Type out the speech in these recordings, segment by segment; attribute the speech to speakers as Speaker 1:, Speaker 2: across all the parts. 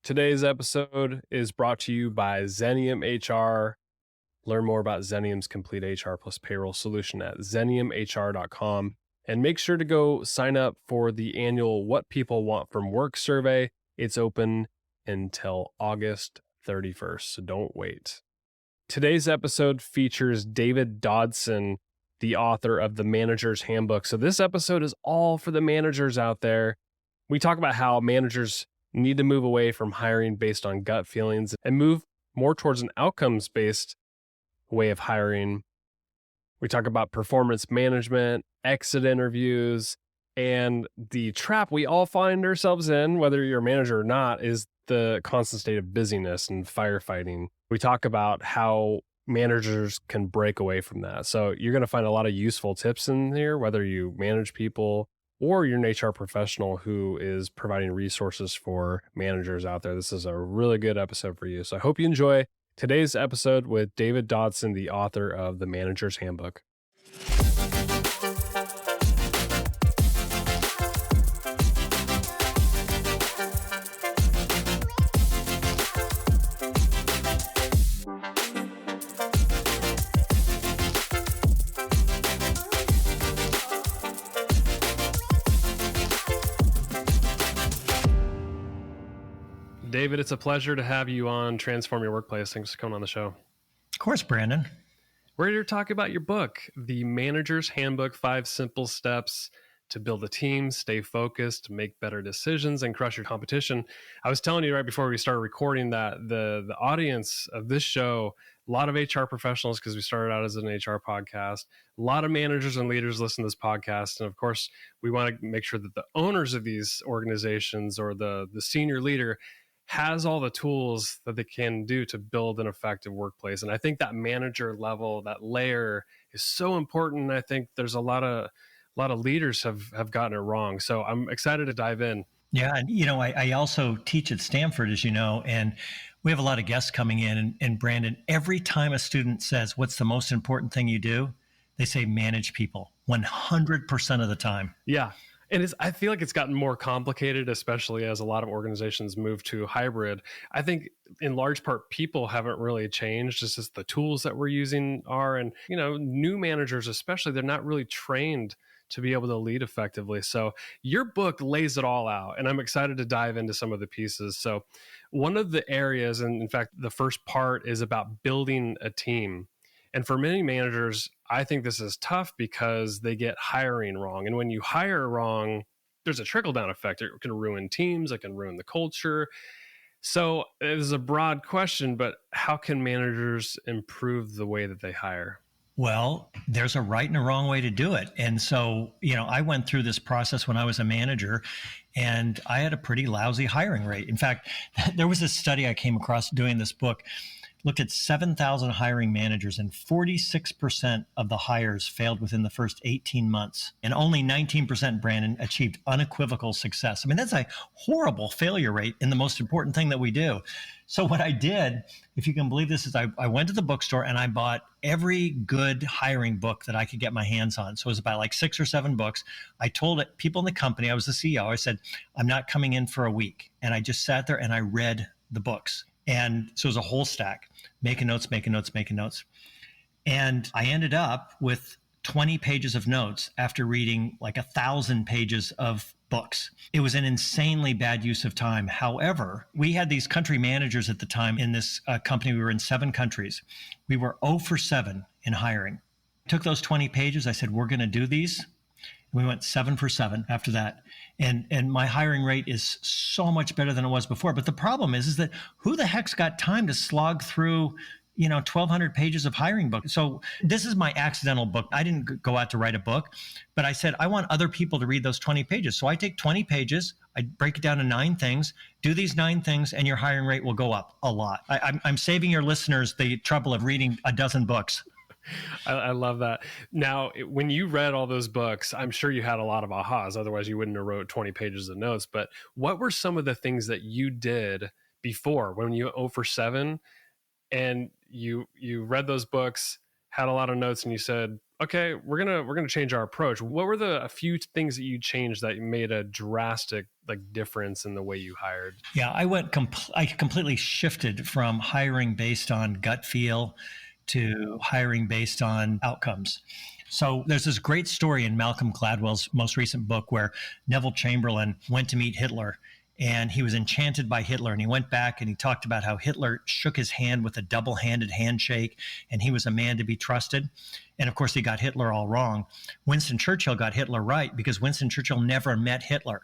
Speaker 1: Today's episode is brought to you by Xenium HR. Learn more about Xenium's complete HR plus payroll solution at xeniumhr.com. And make sure to go sign up for the annual What People Want from Work survey. It's open until August 31st, so don't wait. Today's episode features David Dodson, the author of The Manager's Handbook. So this episode is all for the managers out there. We talk about how managers need to move away from hiring based on gut feelings and move more towards an outcomes-based way of hiring. We talk about performance management, exit interviews, and the trap we all find ourselves in, whether you're a manager or not, is the constant state of busyness and firefighting. We talk about how managers can break away from that. So you're going to find a lot of useful tips in here, whether you manage people or you're an HR professional who is providing resources for managers out there. This is a really good episode for you. So I hope you enjoy today's episode with David Dodson, the author of The Manager's Handbook. David, it's a pleasure to have you on Transform Your Workplace. Thanks for coming on the show.
Speaker 2: Of course, Brandon.
Speaker 1: We're here to talk about your book, The Manager's Handbook, 5 Simple Steps to Build a Team, Stay Focused, Make Better Decisions, and Crush Your Competition. I was telling you right before we started recording that the audience of this show, a lot of HR professionals, because we started out as an HR podcast, a lot of managers and leaders listen to this podcast. And of course, we want to make sure that the owners of these organizations or the senior leader has all the tools that they can do to build an effective workplace. And I think that manager level, that layer is so important. I think there's a lot of leaders have gotten it wrong. So I'm excited to dive in.
Speaker 2: Yeah. And, I also teach at Stanford, as you know, and we have a lot of guests coming in. And Brandon, every time a student says, what's the most important thing you do? They say manage people 100% of the time.
Speaker 1: Yeah. And I feel like it's gotten more complicated, especially as a lot of organizations move to hybrid. I think in large part, people haven't really changed. It's just the tools that we're using are, and new managers especially, they're not really trained to be able to lead effectively. So your book lays it all out, and I'm excited to dive into some of the pieces. So one of the areas, and in fact, the first part is about building a team. And for many managers, I think this is tough because they get hiring wrong. And when you hire wrong, there's a trickle-down effect. It can ruin teams. It can ruin the culture. So it is a broad question, but how can managers improve the way that they hire?
Speaker 2: Well, there's a right and a wrong way to do it. And so, I went through this process when I was a manager, and I had a pretty lousy hiring rate. In fact, there was a study I came across doing this book, looked at 7,000 hiring managers, and 46% of the hires failed within the first 18 months. And only 19%, Brandon, achieved unequivocal success. I mean, that's a horrible failure rate in the most important thing that we do. So what I did, if you can believe this, is I went to the bookstore and I bought every good hiring book that I could get my hands on. So it was about like 6 or 7 books. I told people in the company, I was the CEO, I said, I'm not coming in for a week. And I just sat there and I read the books. And so it was a whole stack, making notes. And I ended up with 20 pages of notes after reading like 1,000 pages of books. It was an insanely bad use of time. However, we had these country managers at the time in this company. We were in 7 countries. We were 0 for 7 in hiring. Took those 20 pages. I said, we're going to do these. We went 7 for 7 after that. And my hiring rate is so much better than it was before. But the problem is that who the heck's got time to slog through, 1,200 pages of hiring book? So this is my accidental book. I didn't go out to write a book, but I said, I want other people to read those 20 pages. So I take 20 pages, I break it down to 9 things, do these 9 things, and your hiring rate will go up a lot. I'm saving your listeners the trouble of reading a dozen books.
Speaker 1: I love that. Now, when you read all those books, I'm sure you had a lot of ahas. Otherwise, you wouldn't have wrote 20 pages of notes. But what were some of the things that you did before when you 0 for 7 and you read those books? had a lot of notes and you said, okay, we're gonna change our approach. What were a few things that you changed that made a drastic difference in the way you hired?
Speaker 2: Yeah, I completely shifted from hiring based on gut feel to hiring based on outcomes. So there's this great story in Malcolm Gladwell's most recent book where Neville Chamberlain went to meet Hitler, and he was enchanted by Hitler, and he went back and he talked about how Hitler shook his hand with a double-handed handshake, and he was a man to be trusted. And of course, he got Hitler all wrong. Winston Churchill got Hitler right because Winston Churchill never met Hitler.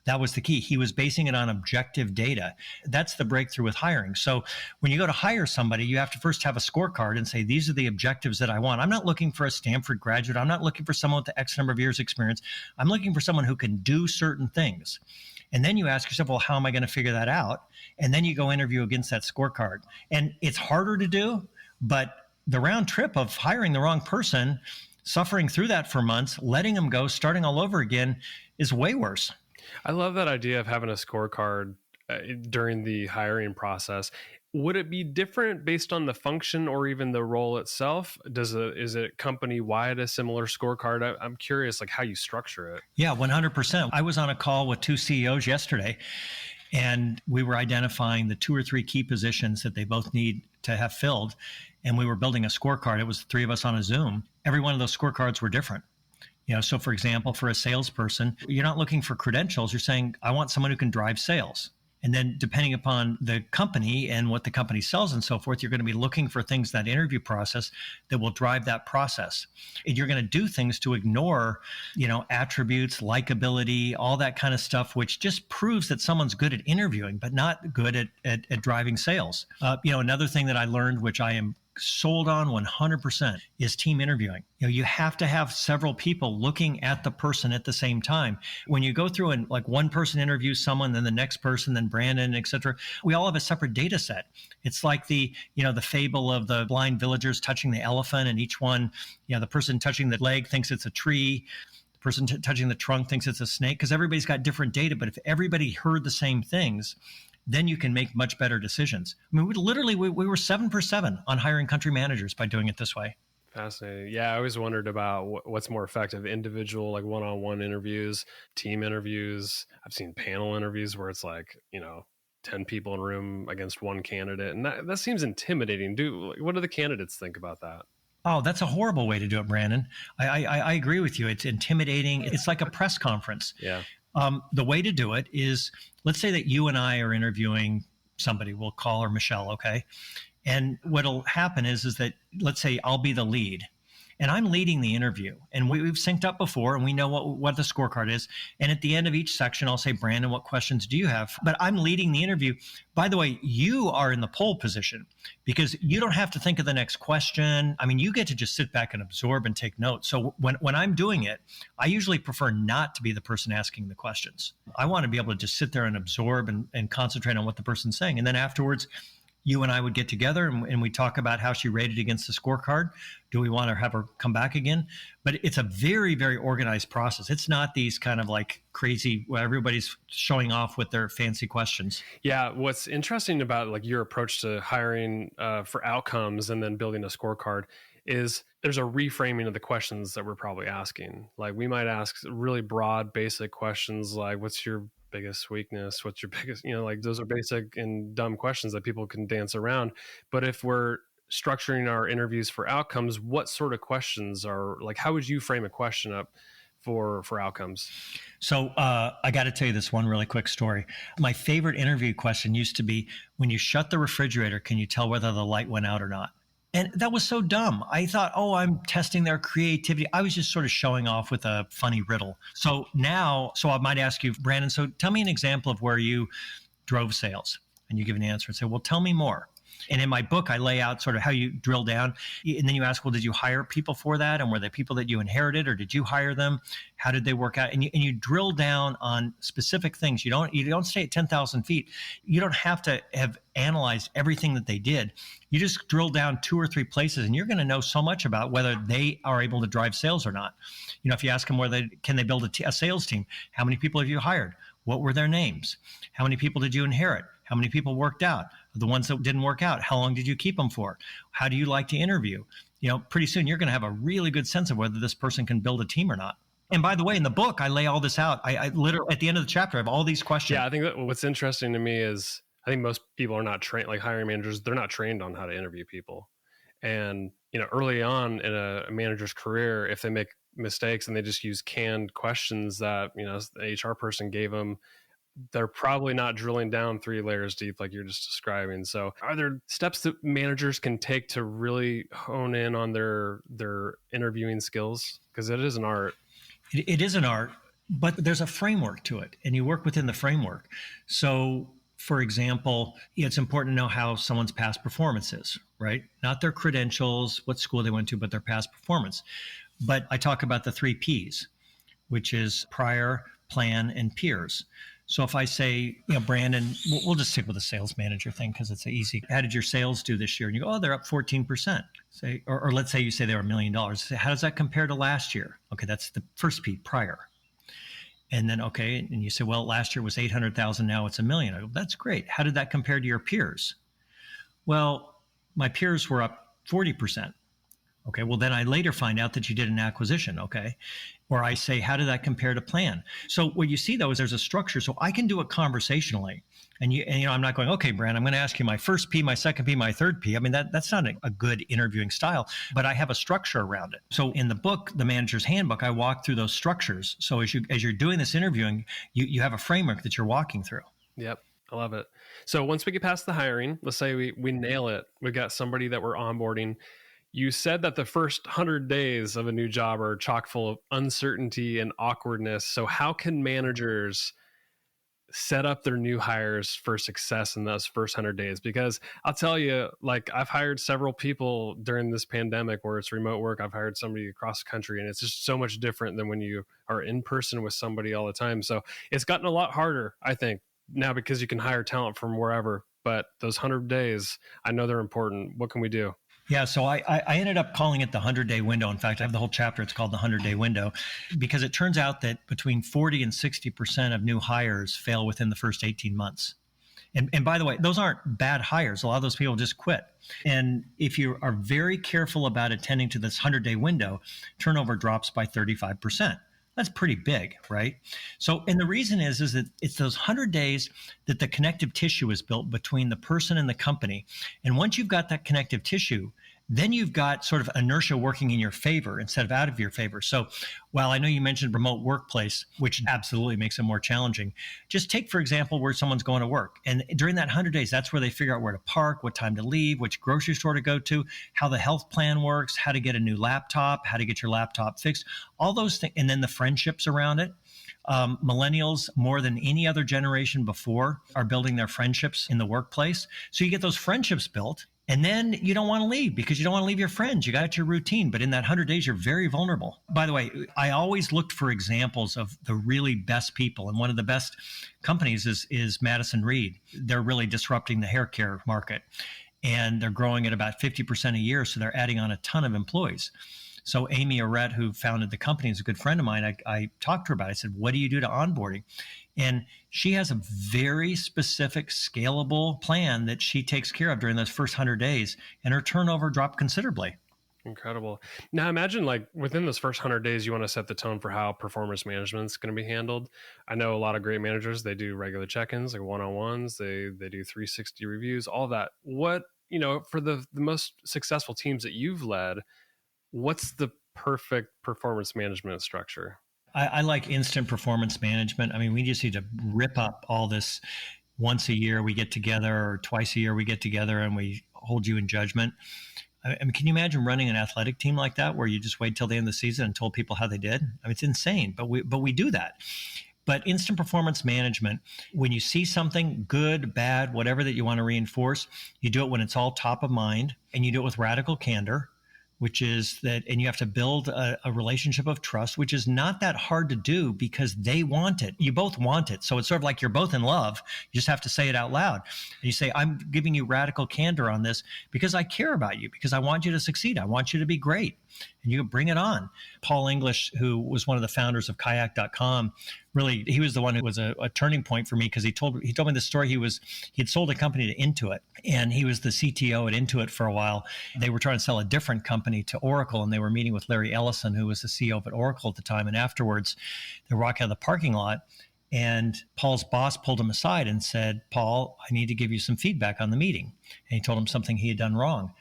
Speaker 2: That was the key. He was basing it on objective data. That's the breakthrough with hiring. So when you go to hire somebody, you have to first have a scorecard and say, these are the objectives that I want. I'm not looking for a Stanford graduate. I'm not looking for someone with X number of years experience. I'm looking for someone who can do certain things. And then you ask yourself, well, how am I going to figure that out? And then you go interview against that scorecard. And it's harder to do, but the round trip of hiring the wrong person, suffering through that for months, letting them go, starting all over again is way worse.
Speaker 1: I love that idea of having a scorecard during the hiring process. Would it be different based on the function or even the role itself? Is it company wide a similar scorecard? I'm curious, how you structure it.
Speaker 2: Yeah, 100%. I was on a call with two CEOs yesterday, and we were identifying the 2 or 3 key positions that they both need to have filled. And we were building a scorecard. It was 3 of us on a Zoom. Every one of those scorecards were different. So for example, for a salesperson, you're not looking for credentials. You're saying, I want someone who can drive sales. And then depending upon the company and what the company sells and so forth, you're going to be looking for things in that interview process that will drive that process. And you're going to do things to ignore, attributes, likability, all that kind of stuff, which just proves that someone's good at interviewing, but not good at driving sales. Another thing that I learned, which I am sold on 100%, is team interviewing. You have to have several people looking at the person at the same time. When you go through and one person interviews someone, then the next person, then Brandon, et cetera, we all have a separate data set. It's like the fable of the blind villagers touching the elephant, and each one, the person touching the leg thinks it's a tree. The person touching the trunk thinks it's a snake, because everybody's got different data. But if everybody heard the same things, then you can make much better decisions. I mean, we were 7 for 7 on hiring country managers by doing it this way.
Speaker 1: Fascinating. Yeah, I always wondered about what's more effective: individual, one-on-one interviews, team interviews. I've seen panel interviews where it's 10 people in a room against one candidate, and that seems intimidating. What do the candidates think about that?
Speaker 2: Oh, that's a horrible way to do it, Brandon. I agree with you. It's intimidating. It's like a press conference.
Speaker 1: Yeah.
Speaker 2: The way to do it is, let's say that you and I are interviewing somebody. We'll call her Michelle, okay? And what'll happen is that, let's say I'll be the lead, and I'm leading the interview. And we've synced up before, and we know what the scorecard is. And at the end of each section, I'll say, Brandon, what questions do you have? But I'm leading the interview. By the way, you are in the pole position because you don't have to think of the next question. I mean, you get to just sit back and absorb and take notes. So when I'm doing it, I usually prefer not to be the person asking the questions. I want to be able to just sit there and absorb and concentrate on what the person's saying. And then afterwards, you and I would get together and we talk about how she rated against the scorecard. Do we want to have her come back again? But it's a very, very organized process. It's not these kind of crazy where everybody's showing off with their fancy questions.
Speaker 1: Yeah. What's interesting about your approach to hiring for outcomes and then building a scorecard is there's a reframing of the questions that we're probably asking. We might ask really broad, basic questions like, what's your biggest weakness? What's your biggest, those are basic and dumb questions that people can dance around. But if we're structuring our interviews for outcomes, what sort of questions are how would you frame a question up for outcomes?
Speaker 2: So I got to tell you this one really quick story. My favorite interview question used to be, when you shut the refrigerator, can you tell whether the light went out or not? And that was so dumb. I thought, I'm testing their creativity. I was just sort of showing off with a funny riddle. So I might ask you, Brandon, so tell me an example of where you drove sales. And you give an answer and say, well, tell me more. And in my book, I lay out sort of how you drill down. And then you ask, well, did you hire people for that? And were they people that you inherited, or did you hire them? How did they work out? And you drill down on specific things. You don't stay at 10,000 feet. You don't have to have analyzed everything that they did. You just drill down 2 or 3 places, and you're going to know so much about whether they are able to drive sales or not. If you ask them can they build a sales team? How many people have you hired? What were their names? How many people did you inherit? How many people worked out? The ones that didn't work out, how long did you keep them for? How do you like to interview? pretty soon you're going to have a really good sense of whether this person can build a team or not. And by the way, in the book, I lay all this out. I literally, at the end of the chapter, I have all these questions.
Speaker 1: Yeah, I think that what's interesting to me is I think most people are not trained, like hiring managers, they're not trained on how to interview people. And, early on in a manager's career, if they make mistakes and they just use canned questions that, the HR person gave them, they're probably not drilling down 3 layers deep like you're just describing. So are there steps that managers can take to really hone in on their interviewing skills? Because it is an art.
Speaker 2: It is an art, but there's a framework to it, and you work within the framework. So, for example, it's important to know how someone's past performance is, right? Not their credentials, what school they went to, but their past performance. But I talk about the 3 Ps, which is prior, plan, and peers. So if I say, Brandon, we'll just stick with the sales manager thing because it's easy. How did your sales do this year? And you go, oh, they're up 14%. Say, or let's say you say they were $1 million. Say, how does that compare to last year? Okay, that's the first P, prior. And then, okay, and you say, well, last year was 800,000, now it's $1 million. I go, that's great. How did that compare to your peers? Well, my peers were up 40%. Okay, well, then I later find out that you did an acquisition, okay? Or I say, how did that compare to plan? So what you see, though, is there's a structure. So I can do it conversationally. And I'm not going, okay, Brand, I'm going to ask you my first P, my second P, my third P. I mean, that's not a good interviewing style, but I have a structure around it. So in the book, The Manager's Handbook, I walk through those structures. So as you're doing this interviewing, you have a framework that you're walking through.
Speaker 1: Yep. I love it. So once we get past the hiring, let's say we nail it. We've got somebody that we're onboarding. You said that the first 100 days of a new job are chock full of uncertainty and awkwardness. So how can managers set up their new hires for success in those first 100 days? Because I'll tell you, like I've hired several people during this pandemic where it's remote work. I've hired somebody across the country, and it's just so much different than when you are in person with somebody all the time. So it's gotten a lot harder, I think, now because you can hire talent from wherever. But those 100 days, I know they're important. What can we do?
Speaker 2: Yeah, so I ended up calling it the 100-day window. In fact, I have the whole chapter. It's called the 100-day window because it turns out that between 40 and 60% of new hires fail within the first 18 months. And by the way, those aren't bad hires. A lot of those people just quit. And if you are very careful about attending to this 100-day window, turnover drops by 35%. That's pretty big, right? So, and the reason is that it's those 100 days that the connective tissue is built between the person and the company. And once you've got that connective tissue, then you've got sort of inertia working in your favor instead of out of your favor. So while I know you mentioned remote workplace, which absolutely makes it more challenging, just take, for example, where someone's going to work. And during that 100 days, that's where they figure out where to park, what time to leave, which grocery store to go to, how the health plan works, how to get a new laptop, how to get your laptop fixed, all those things. And then the friendships around it. Millennials, more than any other generation before, are building their friendships in the workplace. So you get those friendships built. And then you don't want to leave because you don't want to leave your friends. You got your routine. But in that 100 days, you're very vulnerable. By the way, I always looked for examples of the really best people. And one of the best companies is Madison Reed. They're really disrupting the hair care market. And they're growing at about 50% a year. So they're adding on a ton of employees. So Amy Arrett, who founded the company, is a good friend of mine. I talked to her about it. I said, what do you do to onboarding? And she has a very specific, scalable plan that she takes care of during those first 100 days. And her turnover dropped considerably.
Speaker 1: Incredible. Now imagine like within those first 100 days, you want to set the tone for how performance management is going to be handled. I know a lot of great managers, they do regular check-ins, like one-on-ones, they do 360 reviews, all that. What, for the most successful teams that you've led, what's the perfect performance management structure?
Speaker 2: I like instant performance management. I mean, we just need to rip up all this. Once a year we get together, or twice a year we get together and we hold you in judgment. I mean, can you imagine running an athletic team like that where you just wait till the end of the season and told people how they did? I mean, it's insane, but we do that. But instant performance management, when you see something good, bad, whatever that you want to reinforce, you do it when it's all top of mind, and you do it with radical candor, which is that, and you have to build a relationship of trust, which is not that hard to do because they want it. You both want it. So it's sort of like you're both in love. You just have to say it out loud. And you say, I'm giving you radical candor on this because I care about you, because I want you to succeed. I want you to be great. And you bring it on. Paul English, who was one of the founders of kayak.com, really, he was the one who was a turning point for me, because he told me the story. He had sold a company to Intuit, and he was the CTO at Intuit for a while. They were trying to sell a different company to Oracle, and they were meeting with Larry Ellison, who was the CEO of Oracle at the time. And afterwards, they were walking out of the parking lot, and Paul's boss pulled him aside and said, "Paul, I need to give you some feedback on the meeting." And he told him something he had done wrong.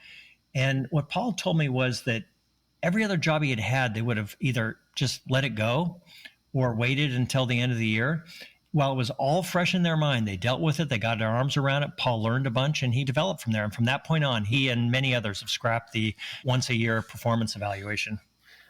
Speaker 2: And what Paul told me was that every other job he had had, they would have either just let it go or waited until the end of the year. While it was all fresh in their mind, they dealt with it, they got their arms around it. Paul learned a bunch, and he developed from there. And from that point on, he and many others have scrapped the once a year performance evaluation.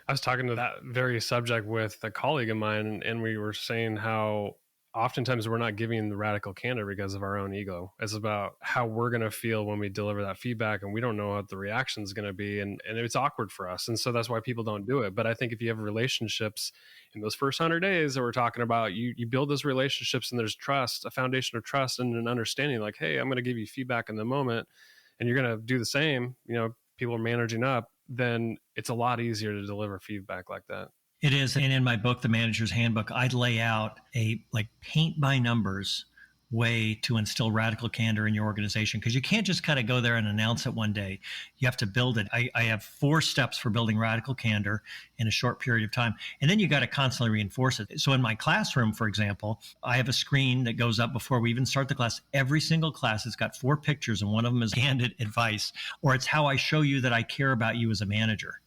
Speaker 1: I was talking to that very subject with a colleague of mine, and we were saying how oftentimes we're not giving the radical candor because of our own ego. It's about how we're going to feel when we deliver that feedback, and we don't know what the reaction is going to be, and it's awkward for us. And so that's why people don't do it. But I think if you have relationships in those first 100 days that we're talking about, you build those relationships, and there's trust, a foundation of trust and an understanding, like, hey, I'm going to give you feedback in the moment, and you're going to do the same. People are managing up, then it's a lot easier to deliver feedback like that.
Speaker 2: It is. And in my book, The Manager's Handbook, I lay out a paint by numbers way to instill radical candor in your organization, because you can't just kind of go there and announce it one day. You have to build it. I have 4 steps for building radical candor in a short period of time. And then you got to constantly reinforce it. So in my classroom, for example, I have a screen that goes up before we even start the class. Every single class has got 4 pictures, and one of them is candid advice, or it's how I show you that I care about you as a manager.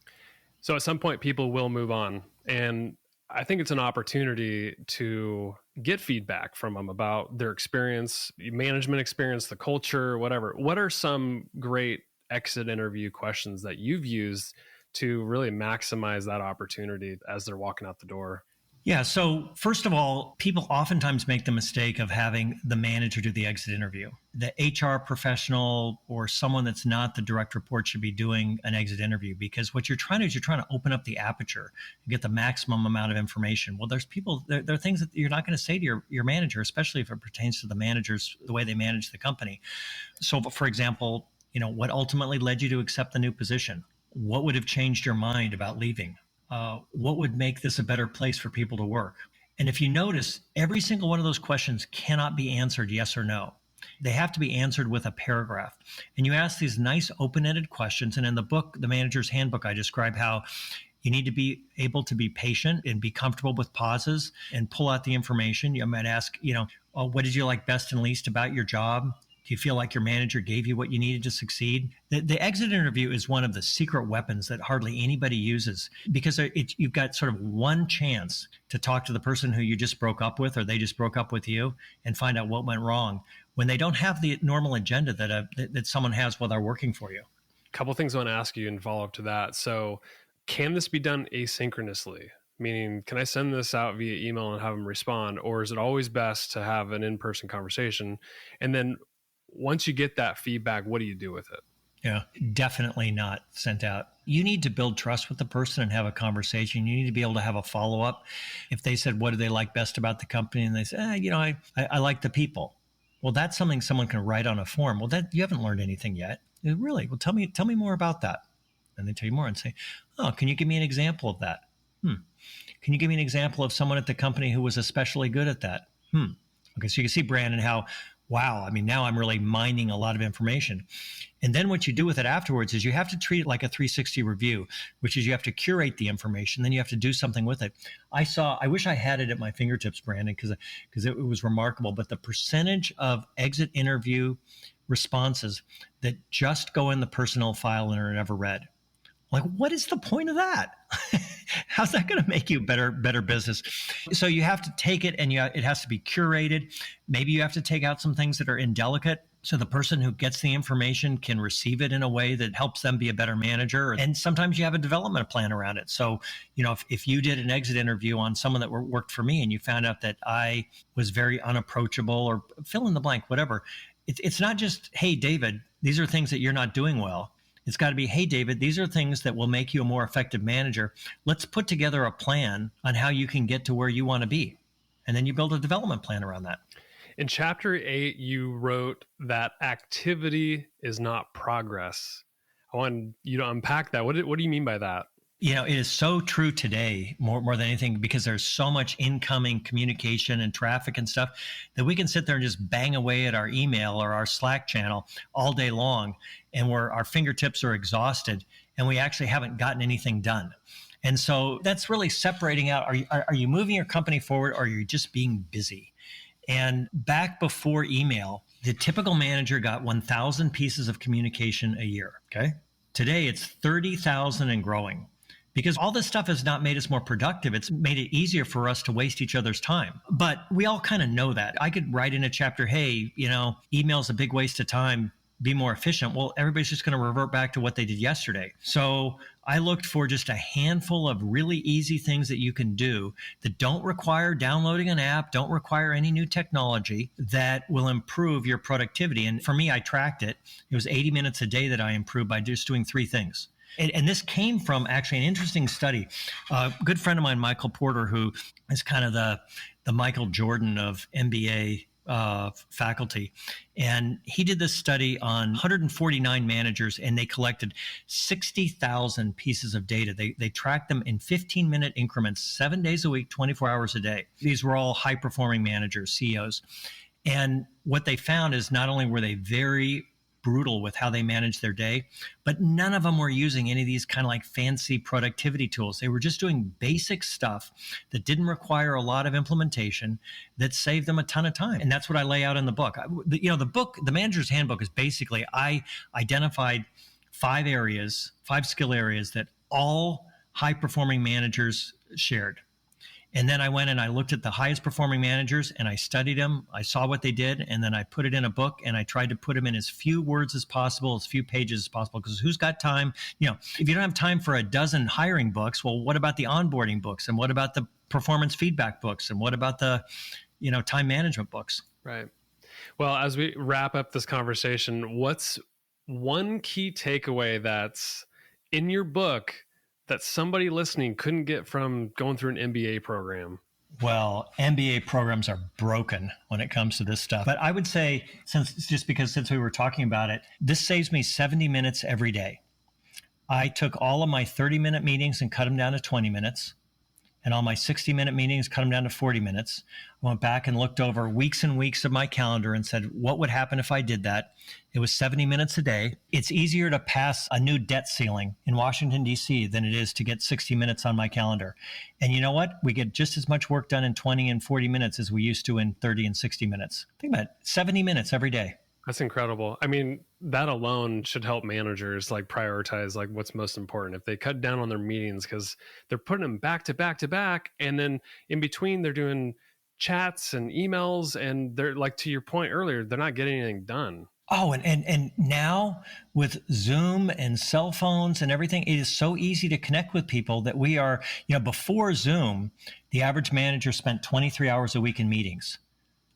Speaker 1: So at some point, people will move on. And I think it's an opportunity to get feedback from them about their experience, management experience, the culture, whatever. What are some great exit interview questions that you've used to really maximize that opportunity as they're walking out the door?
Speaker 2: Yeah. So first of all, people oftentimes make the mistake of having the manager do the exit interview. The HR professional or someone that's not the direct report should be doing an exit interview, because what you're trying to do is you're trying to open up the aperture and get the maximum amount of information. Well, there are things that you're not going to say to your manager, especially if it pertains to the managers, the way they manage the company. So for example, what ultimately led you to accept the new position? What would have changed your mind about leaving? What would make this a better place for people to work? And if you notice, every single one of those questions cannot be answered yes or no. They have to be answered with a paragraph. And you ask these nice open-ended questions. And in the book, The Manager's Handbook, I describe how you need to be able to be patient and be comfortable with pauses and pull out the information. You might ask, what did you like best and least about your job? Do you feel like your manager gave you what you needed to succeed? The exit interview is one of the secret weapons that hardly anybody uses, because you've got sort of one chance to talk to the person who you just broke up with, or they just broke up with you, and find out what went wrong when they don't have the normal agenda that someone has while they're working for you.
Speaker 1: A couple of things I want to ask you and follow up to that. So can this be done asynchronously? Meaning, can I send this out via email and have them respond? Or is it always best to have an in-person conversation? And then once you get that feedback, what do you do with it?
Speaker 2: Yeah, definitely not sent out. You need to build trust with the person and have a conversation. You need to be able to have a follow-up. If they said, what do they like best about the company? And they say, I like the people. Well, that's something someone can write on a form. Well, you haven't learned anything yet. Really? Well, tell me more about that. And they tell you more and say, oh, can you give me an example of that? Can you give me an example of someone at the company who was especially good at that? Okay, so you can see, Brandon, how wow, now I'm really mining a lot of information. And then what you do with it afterwards is you have to treat it like a 360 review, which is you have to curate the information, then you have to do something with it. I wish I had it at my fingertips, Brandon, because it was remarkable, but the percentage of exit interview responses that just go in the personnel file and are never read. Like, what is the point of that? How's that going to make you better business? So you have to take it, and it has to be curated. Maybe you have to take out some things that are indelicate, so the person who gets the information can receive it in a way that helps them be a better manager. And sometimes you have a development plan around it. So, if you did an exit interview on someone that worked for me, and you found out that I was very unapproachable, or fill in the blank, whatever, it's not just, hey, David, these are things that you're not doing well. It's got to be, hey, David, these are things that will make you a more effective manager. Let's put together a plan on how you can get to where you want to be. And then you build a development plan around that.
Speaker 1: In chapter 8, you wrote that activity is not progress. I want you to unpack that. What do you mean by that?
Speaker 2: It is so true today, more than anything, because there's so much incoming communication and traffic and stuff that we can sit there and just bang away at our email or our Slack channel all day long, and our fingertips are exhausted, and we actually haven't gotten anything done. And so that's really separating out, are you moving your company forward, or are you just being busy? And back before email, the typical manager got 1,000 pieces of communication a year. Okay. Today it's 30,000 and growing, because all this stuff has not made us more productive. It's made it easier for us to waste each other's time. But we all kind of know that. I could write in a chapter, hey, email's a big waste of time, be more efficient. Well, everybody's just going to revert back to what they did yesterday. So I looked for just a handful of really easy things that you can do that don't require downloading an app, don't require any new technology, that will improve your productivity. And for me, I tracked it. It was 80 minutes a day that I improved by just doing 3 things. And this came from actually an interesting study. A good friend of mine, Michael Porter, who is kind of the Michael Jordan of MBA faculty. And he did this study on 149 managers, and they collected 60,000 pieces of data. They tracked them in 15-minute increments, 7 days a week, 24 hours a day. These were all high-performing managers, CEOs. And what they found is not only were they very brutal with how they managed their day, but none of them were using any of these kind of like fancy productivity tools. They were just doing basic stuff that didn't require a lot of implementation, that saved them a ton of time. And that's what I lay out in the book. The book, The Manager's Handbook, is basically, I identified 5 skill areas that all high performing managers shared. And then I went and I looked at the highest performing managers and I studied them. I saw what they did, and then I put it in a book, and I tried to put them in as few words as possible, as few pages as possible, because who's got time? If you don't have time for a dozen hiring books, well, what about the onboarding books? And what about the performance feedback books? And what about the, time management books?
Speaker 1: Right. Well, as we wrap up this conversation, what's one key takeaway that's in your book that somebody listening couldn't get from going through an MBA program?
Speaker 2: Well, MBA programs are broken when it comes to this stuff. But I would say, since we were talking about it, this saves me 70 minutes every day. I took all of my 30-minute meetings and cut them down to 20 minutes. And all my 60-minute meetings, cut them down to 40 minutes. I went back and looked over weeks and weeks of my calendar and said, what would happen if I did that? It was 70 minutes a day. It's easier to pass a new debt ceiling in Washington, D.C. than it is to get 60 minutes on my calendar. And you know what? We get just as much work done in 20 and 40 minutes as we used to in 30 and 60 minutes. Think about it, 70 minutes every day.
Speaker 1: That's incredible. I mean, that alone should help managers prioritize what's most important. If they cut down on their meetings, because they're putting them back to back to back, and then in between they're doing chats and emails, and they're to your point earlier, they're not getting anything done.
Speaker 2: Oh, and now with Zoom and cell phones and everything, it is so easy to connect with people that we are, before Zoom, the average manager spent 23 hours a week in meetings.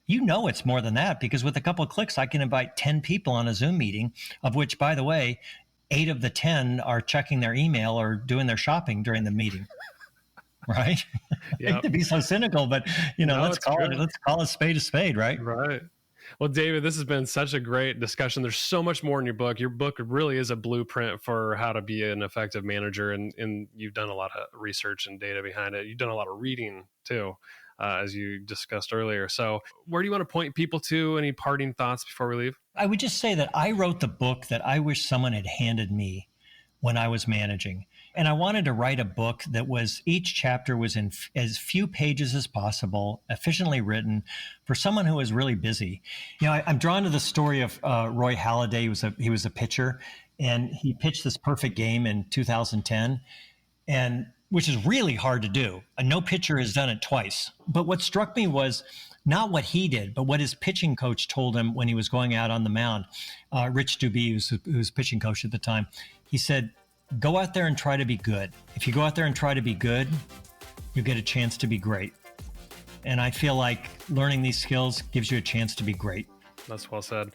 Speaker 2: It's more than that, because with a couple of clicks, I can invite 10 people on a Zoom meeting, of which, by the way, 8 of the 10 are checking their email or doing their shopping during the meeting. Right? Yep. I hate to be so cynical, but let's call a spade, right?
Speaker 1: Right. Well, David, this has been such a great discussion. There's so much more in your book. Your book really is a blueprint for how to be an effective manager, and you've done a lot of research and data behind it. You've done a lot of reading too, as you discussed earlier. So where do you want to point people to? Any parting thoughts before we leave?
Speaker 2: I would just say that I wrote the book that I wish someone had handed me when I was managing. And I wanted to write a book that each chapter was in as few pages as possible, efficiently written, for someone who was really busy. I'm drawn to the story of Roy Halladay. He was a pitcher, and he pitched this perfect game in 2010, and which is really hard to do. No pitcher has done it twice. But what struck me was not what he did, but what his pitching coach told him when he was going out on the mound. Rich Dubee, who was pitching coach at the time, he said, go out there and try to be good. If you go out there and try to be good, you get a chance to be great. And I feel like learning these skills gives you a chance to be great.
Speaker 1: That's well said.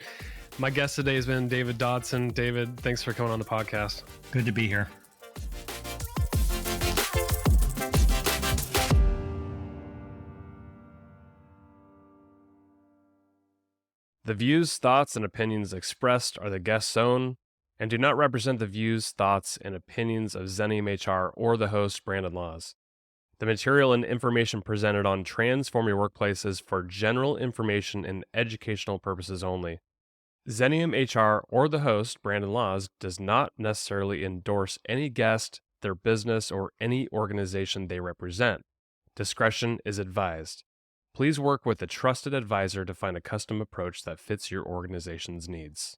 Speaker 1: My guest today has been David Dodson. David, thanks for coming on the podcast.
Speaker 2: Good to be here.
Speaker 1: The views, thoughts, and opinions expressed are the guest's own and do not represent the views, thoughts, and opinions of Zenium HR or the host, Brandon Laws. The material and information presented on Transform Your Workplace is for general information and educational purposes only. Zenium HR or the host, Brandon Laws, does not necessarily endorse any guest, their business, or any organization they represent. Discretion is advised. Please work with a trusted advisor to find a custom approach that fits your organization's needs.